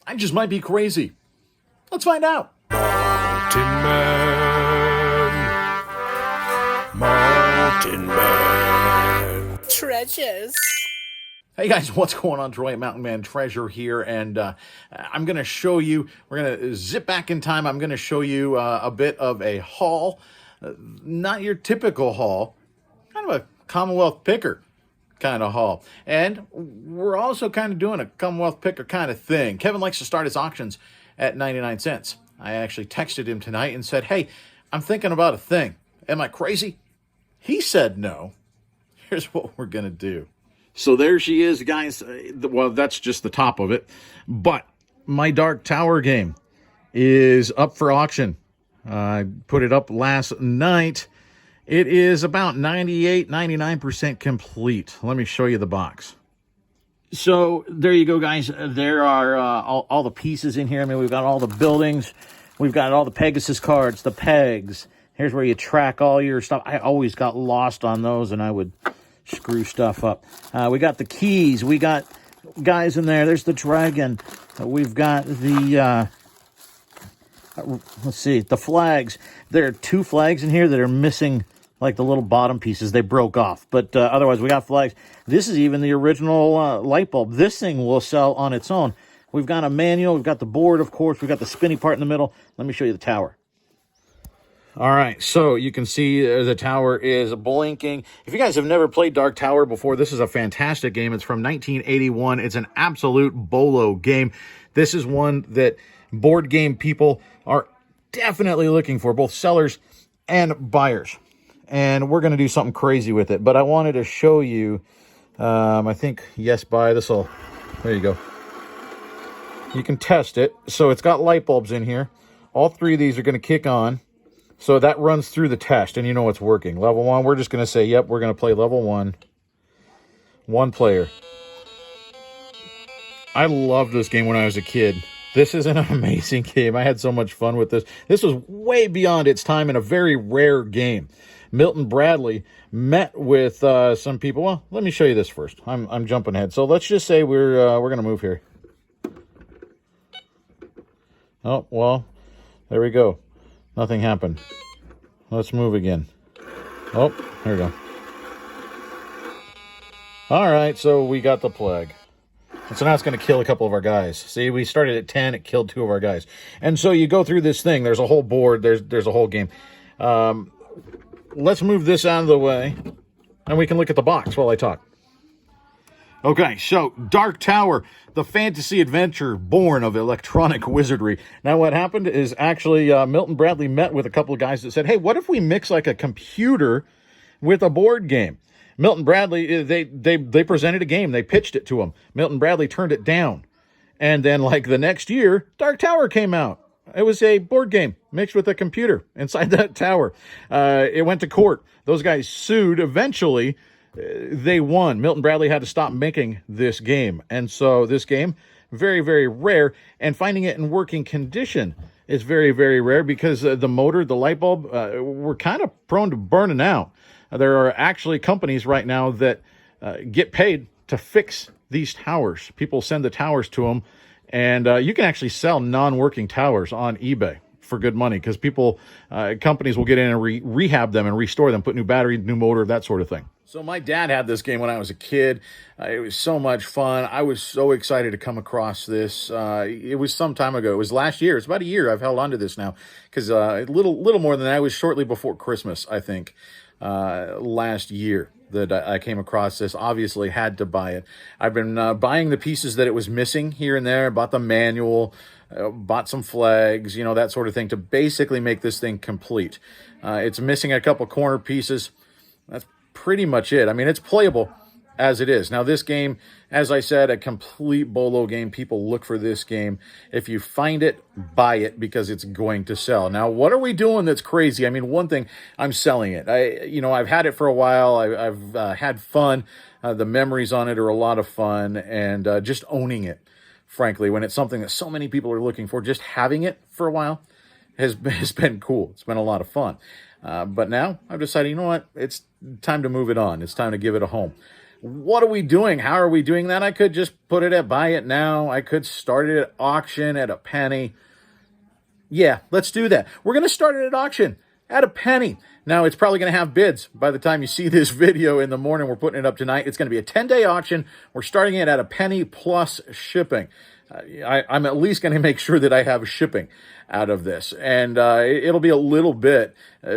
I just might be crazy. Let's find out. Mountain Man. Mountain Man. Treasures. Hey guys, what's going on? Troy, Mountain Man Treasure here, and I'm going to show you, we're going to zip back in time. I'm going to show you a bit of a haul, not your typical haul, kind of a Commonwealth picker kind of haul. And we're also kind of doing a Commonwealth picker kind of thing. Kevin likes to start his auctions at 99 cents. I actually texted him tonight and said, hey, I'm thinking about a thing. Am I crazy? He said no. Here's what we're going to do. So there she is, guys. Well, that's just the top of it. But my Dark Tower game is up for auction. I put it up last night. It is about 98, 99% complete. Let me show you the box. So there you go, guys. There are all the pieces in here. I mean, we've got all the buildings. We've got all the Pegasus cards, the pegs. Here's where you track all your stuff. I always got lost on those, and I would screw stuff up. We got the keys. We got guys in there. There's the dragon. We've got the, let's see, the flags. There are two flags in here that are missing, like the little bottom pieces. They broke off. But otherwise, we got flags. This is even the original light bulb. This thing will sell on its own. We've got a manual. We've got the board, of course. We've got the spinny part in the middle. Let me show you the tower. All right, so you can see the tower is blinking. If you guys have never played Dark Tower before, this is a fantastic game. It's from 1981. It's an absolute bolo game. This is one that board game people are definitely looking for, both sellers and buyers. And we're going to do something crazy with it. But I wanted to show you, I think, yes, buy. There you go. You can test it. So it's got light bulbs in here. All three of these are going to kick on. So that runs through the test, and you know it's working. Level 1, we're just going to say, yep, we're going to play level 1. One player. I loved this game when I was a kid. This is an amazing game. I had so much fun with this. This was way beyond its time and a very rare game. Milton Bradley met with some people. Well, let me show you this first. I'm jumping ahead. So let's just say we're going to move here. Oh, well, there we go. Nothing happened. Let's move again. Oh, here we go. All right, so we got the plague. And so now it's going to kill a couple of our guys. See, we started at 10. It killed 2 of our guys. And so you go through this thing. There's a whole board. There's a whole game. Let's move this out of the way, and we can look at the box while I talk. Okay, so Dark Tower, the fantasy adventure born of electronic wizardry. Now, what happened is actually Milton Bradley met with a couple of guys that said, hey, what if we mix like a computer with a board game? Milton Bradley, they presented a game. They pitched it to him. Milton Bradley turned it down. And then like the next year, Dark Tower came out. It was a board game mixed with a computer inside that tower. It went to court. Those guys sued. Eventually, they won. Milton Bradley had to stop making this game. And so this game, very, very rare. And finding it in working condition is very, very rare because the motor, the light bulb, were kind of prone to burning out. There are actually companies right now that get paid to fix these towers. People send the towers to them. And you can actually sell non-working towers on eBay for good money because companies will get in and rehab them and restore them, put new battery, new motor, that sort of thing. So my dad had this game when I was a kid. It was so much fun. I was so excited to come across this. It was some time ago. It was last year. It's about a year. I've held on to this now because a little more than that. It was shortly before Christmas, I think, last year that I came across this. Obviously had to buy it. I've been buying the pieces that it was missing here and there. Bought the manual, bought some flags, that sort of thing to basically make this thing complete. It's missing a couple corner pieces. That's pretty much it. I mean, it's playable as it is. Now, this game, as I said, a complete bolo game. People look for this game. If you find it, buy it because it's going to sell. Now, what are we doing that's crazy? I mean, one thing, I'm selling it. I've had it for a while. I've had fun. The memories on it are a lot of fun, and just owning it, frankly, when it's something that so many people are looking for, just having it for a while has been cool. It's been a lot of fun. But now I've decided, you know what? It's time to move it on. It's time to give it a home. What are we doing? How are we doing that? I could just put it at buy it now. I could start it at auction at a penny. Yeah, let's do that. We're going to start it at auction at a penny. Now, it's probably going to have bids by the time you see this video in the morning. We're putting it up tonight. It's going to be a 10-day auction. We're starting it at a penny plus shipping. I'm at least going to make sure that I have shipping out of this. And it'll be a little bit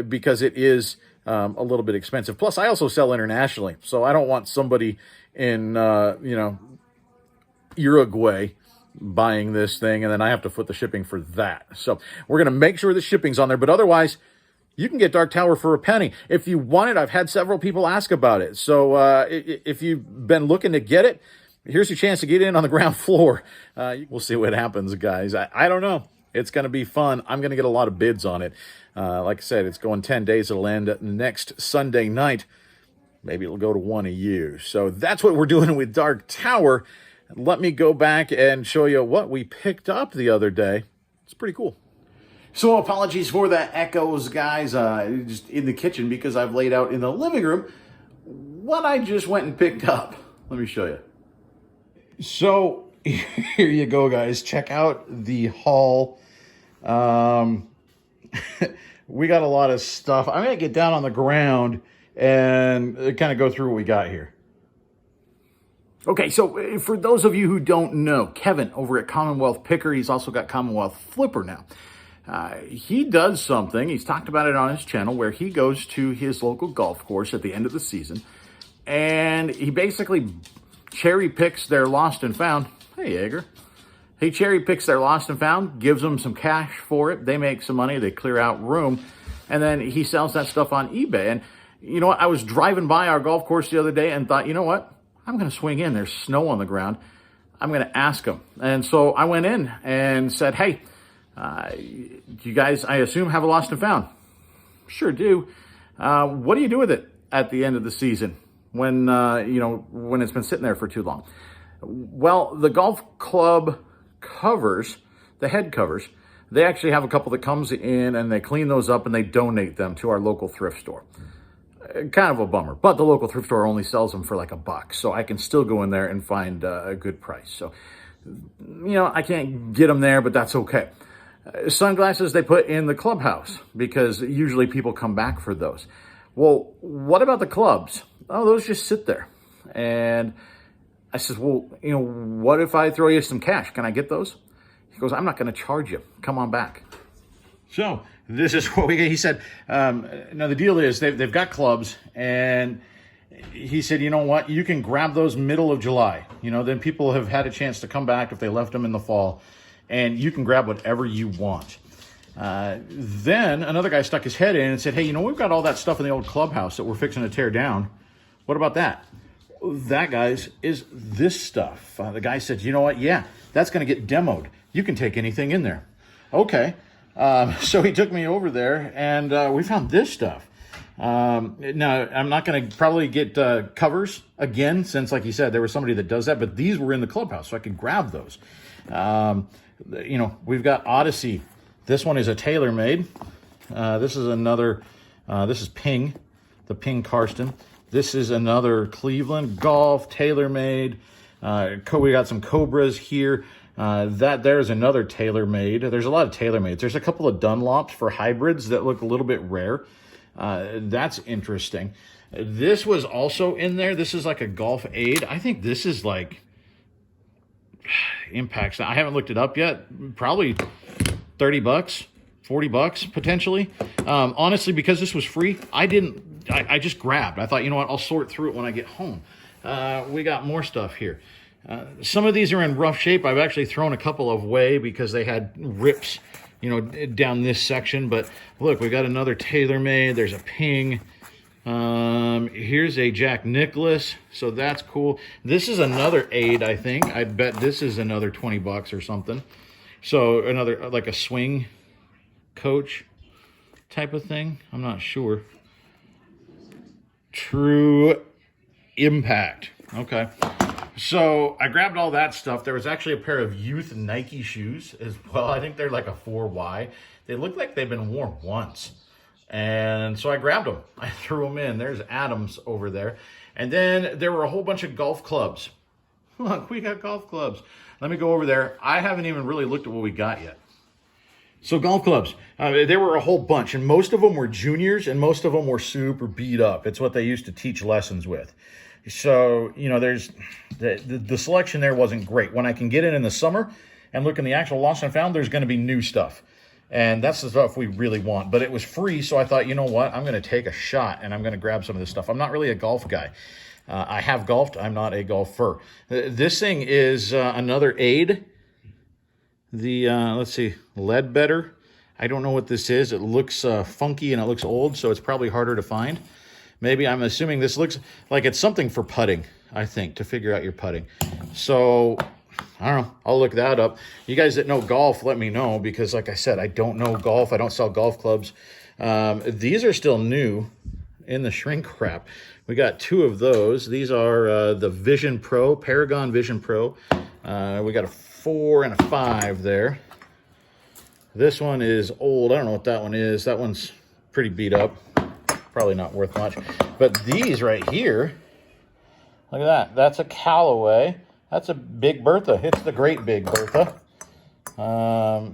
because it is a little bit expensive. Plus, I also sell internationally. So I don't want somebody in, Uruguay buying this thing, and then I have to foot the shipping for that. So we're going to make sure the shipping's on there. But otherwise, you can get Dark Tower for a penny. If you want it, I've had several people ask about it. So if you've been looking to get it, here's your chance to get in on the ground floor. We'll see what happens, guys. I don't know. It's going to be fun. I'm going to get a lot of bids on it. Like I said, it's going 10 days. It'll end next Sunday night. Maybe it'll go to one a year. So that's what we're doing with Dark Tower. Let me go back and show you what we picked up the other day. It's pretty cool. So apologies for the echoes, guys, just in the kitchen because I've laid out in the living room what I just went and picked up. Let me show you. So here you go, guys. Check out the haul. We got a lot of stuff. I'm going to get down on the ground and kind of go through what we got here. Okay, so for those of you who don't know, Kevin over at Commonwealth Picker, he's also got Commonwealth Flipper now. He does something, he's talked about it on his channel, where he goes to his local golf course at the end of the season, and he basically cherry picks their lost and found. Hey, Egger. He cherry picks their lost and found, gives them some cash for it, they make some money, they clear out room, and then he sells that stuff on eBay. And you know what, I was driving by our golf course the other day and thought, you know what? I'm going to swing in. There's snow on the ground. I'm going to ask him. And so I went in and said, hey, you guys, I assume, have a lost and found? Sure do. What do you do with it at the end of the season when, when it's been sitting there for too long? Well, the golf club covers, the head covers, they actually have a couple that comes in and they clean those up and they donate them to our local thrift store. Kind of a bummer, but the local thrift store only sells them for like $1, so I can still go in there and find a good price. So, I can't get them there, but that's okay. Sunglasses they put in the clubhouse because usually people come back for those. Well, what about the clubs? Oh, those just sit there. And I says, well, what if I throw you some cash? Can I get those? He goes, I'm not going to charge you. Come on back. So this is what we get. He said, now the deal is they've got clubs, and he said, you know what, you can grab those middle of July. Then people have had a chance to come back if they left them in the fall, and you can grab whatever you want. Then another guy stuck his head in and said, hey, we've got all that stuff in the old clubhouse that we're fixing to tear down. What about that? That, guys, is this stuff. The guy said, you know what, yeah, that's going to get demoed. You can take anything in there. Okay. So he took me over there, and we found this stuff. Now, I'm not going to probably get covers again, since, like he said, there was somebody that does that, but these were in the clubhouse, so I could grab those. We've got Odyssey. This one is a TaylorMade. This is another, this is Ping, the Ping Karsten. This is another Cleveland Golf, TaylorMade. We got some Cobras here. There's another TaylorMade. There's a lot of TaylorMades. There's a couple of Dunlops for hybrids that look a little bit rare. That's interesting. This was also in there. This is like a golf aid. I think this is like impacts. I haven't looked it up yet. Probably $30, $40 potentially. Honestly, because this was free, I just grabbed. I thought, you know what, I'll sort through it when I get home. We got more stuff here. Some of these are in rough shape. I've actually thrown a couple away because they had rips, down this section. But look, we got another TaylorMade. There's a Ping. Here's a Jack Nicklaus. So that's cool. This is another aid, I think. I bet this is another $20 or something. So another, like a swing coach type of thing. I'm not sure. True Impact. Okay. So I grabbed all that stuff. There was actually a pair of youth Nike shoes as well. I think they're like a 4Y. They look like they've been worn once. And so I grabbed them. I threw them in. There's Adams over there. And then there were a whole bunch of golf clubs. Look, we got golf clubs. Let me go over there. I haven't even really looked at what we got yet. So golf clubs, there were a whole bunch, and most of them were juniors, and most of them were super beat up. It's what they used to teach lessons with. So, you know, there's the selection there wasn't great. When I can get in the summer and look in the actual lost and found, there's going to be new stuff. And that's the stuff we really want. But it was free, so I thought, you know what? I'm going to take a shot, and I'm going to grab some of this stuff. I'm not really a golf guy. I have golfed. I'm not a golfer. This thing is another aid. Let's see, Ledbetter. I don't know what this is. It looks funky and it looks old, so it's probably harder to find. Maybe, I'm assuming this looks like it's something for putting, I think, to figure out your putting. So, I don't know. I'll look that up. You guys that know golf, let me know, because like I said, I don't know golf. I don't sell golf clubs. These are still new in the shrink wrap. We got 2 of those. These are the Vision Pro, Paragon Vision Pro. We got a 4 and a 5 there. This one is old. I don't know what that one is. That one's pretty beat up. Probably not worth much. But these right here, look at that. That's a Callaway. That's a Big Bertha. It's the Great Big Bertha.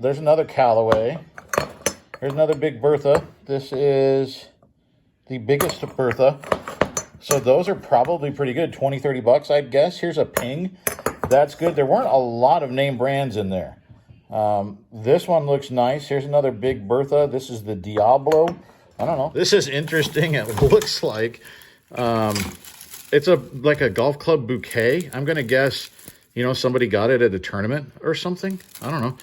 There's another Callaway. Here's another Big Bertha. This is the biggest Bertha. So those are probably pretty good. 20, 30 bucks, I'd guess. Here's a Ping. That's good. There weren't a lot of name brands in there. This one looks nice. Here's another Big Bertha. This is the Diablo. I don't know. This is interesting. It looks like it's like a golf club bouquet. I'm going to guess, you know, somebody got it at a tournament or something. I don't know.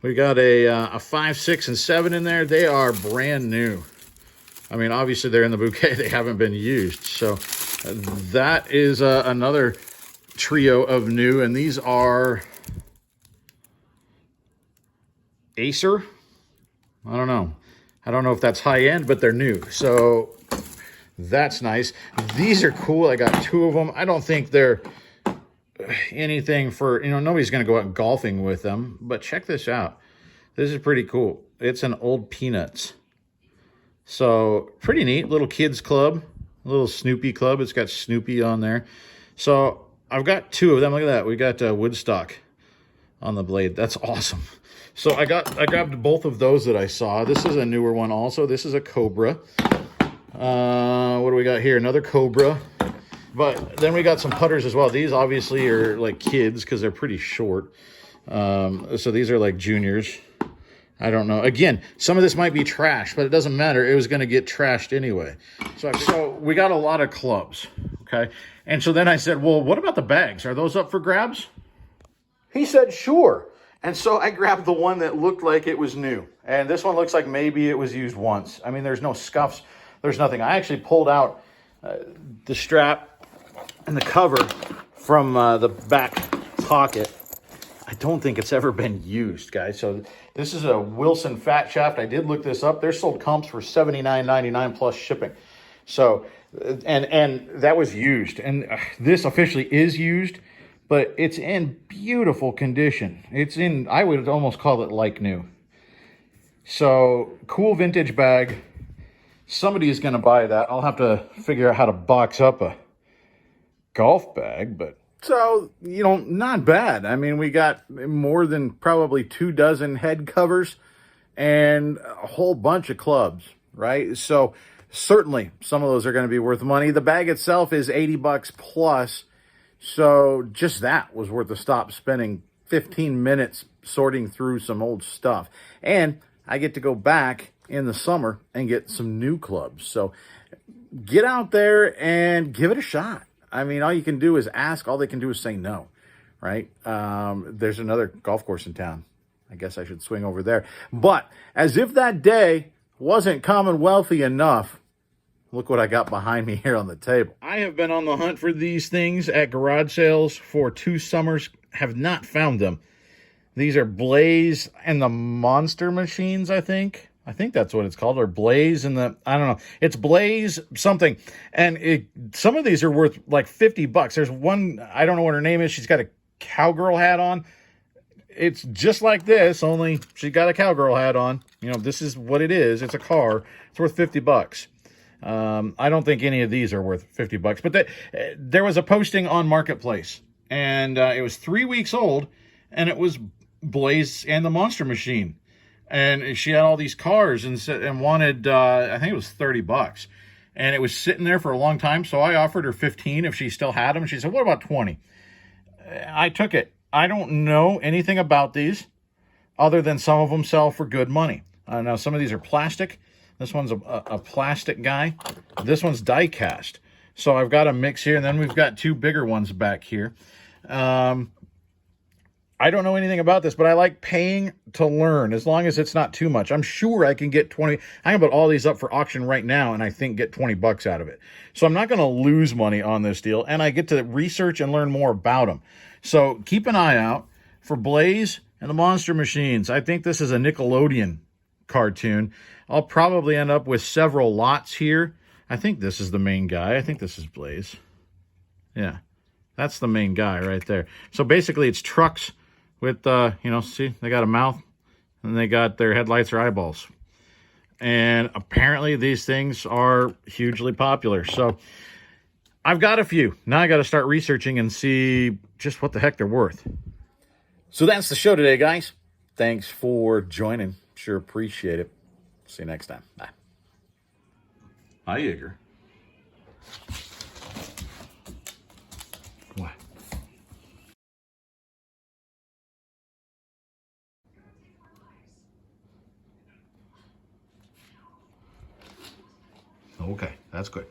We got a 5, 6, and 7 in there. They are brand new. I mean, obviously they're in the bouquet. They haven't been used. So that is another trio of new. And these are Acer. I don't know. I don't know if that's high end, but they're new. So that's nice. These are cool. I got 2 of them. I don't think they're anything for, you know, nobody's going to go out golfing with them. But check this out. This is pretty cool. It's an Old Peanuts. So pretty neat. Little kids club. A little Snoopy club. It's got Snoopy on there. So I've got 2 of them. Look at that. We got Woodstock on the blade. That's awesome. So I grabbed both of those that I saw. This is a newer one also. This is a Cobra. What do we got here? Another Cobra. But then we got some putters as well. These obviously are like kids because they're pretty short. So these are like juniors. I don't know. Again, some of this might be trash, but it doesn't matter. It was going to get trashed anyway. So we got a lot of clubs, okay? And so then I said, well, what about the bags? Are those up for grabs? He said, sure. And so I grabbed the one that looked like it was new. And this one looks like maybe it was used once. I mean, there's no scuffs. There's nothing. I actually pulled out the strap and the cover from the back pocket. I don't think it's ever been used, guys. So this is a Wilson Fat Shaft. I did look this up. They're sold comps for $79.99 plus shipping. So, and that was used. And this officially is used, but it's in beautiful condition. It's in, I would almost call it like new. So, cool vintage bag. Somebody is going to buy that. I'll have to figure out how to box up a golf bag, but so, you know, not bad. I mean, we got more than probably 2 dozen head covers and a whole bunch of clubs, right? So certainly some of those are going to be worth money. The bag itself is 80 bucks plus. So just that was worth the stop spending 15 minutes sorting through some old stuff. And I get to go back in the summer and get some new clubs. So get out there and give it a shot. I mean, all you can do is ask. All they can do is say no, right? There's another golf course in town. I guess I should swing over there. But as if that day wasn't commonwealthy enough, look what I got behind me here on the table. I have been on the hunt for these things at garage sales for 2 summers. Have not found them. These are Blaze and the Monster Machines, I think. I think that's what it's called, or Blaze and the, I don't know. It's Blaze something. And some of these are worth like 50 bucks. There's one, I don't know what her name is. She's got a cowgirl hat on. it's just like this, only she got a cowgirl hat on. You know, this is what it is. It's a car. It's worth $50. I don't think any of these are worth $50, but there was a posting on Marketplace, and it was 3 weeks old, and it was Blaze and the Monster Machine, and she had all these cars and wanted I think it was $30, and it was sitting there for a long time. So I offered her 15 if she still had them. She said, "What about 20?" I took it. I don't know anything about these other than some of them sell for good money. Now some of these are plastic. This one's a plastic guy. This one's die cast. So I've got a mix here, and then we've got two bigger ones back here. I don't know anything about this, but I like paying to learn, as long as it's not too much. I'm sure I can get 20. I can put all these up for auction right now, and I think get $20 out of it. So I'm not going to lose money on this deal, and I get to research and learn more about them. So keep an eye out for Blaze and the Monster Machines. I think this is a Nickelodeon cartoon. I'll probably end up with several lots here. I think this is the main guy. I think this is Blaze. Yeah, that's the main guy right there. So basically it's trucks with, you know, see, they got a mouth and they got their headlights or eyeballs. And apparently these things are hugely popular. So I've got a few. Now I got to start researching and see just what the heck they're worth. So that's the show today, guys. Thanks for joining. Sure appreciate it. See you next time. Bye. Hi, Igor. What? Okay, that's good.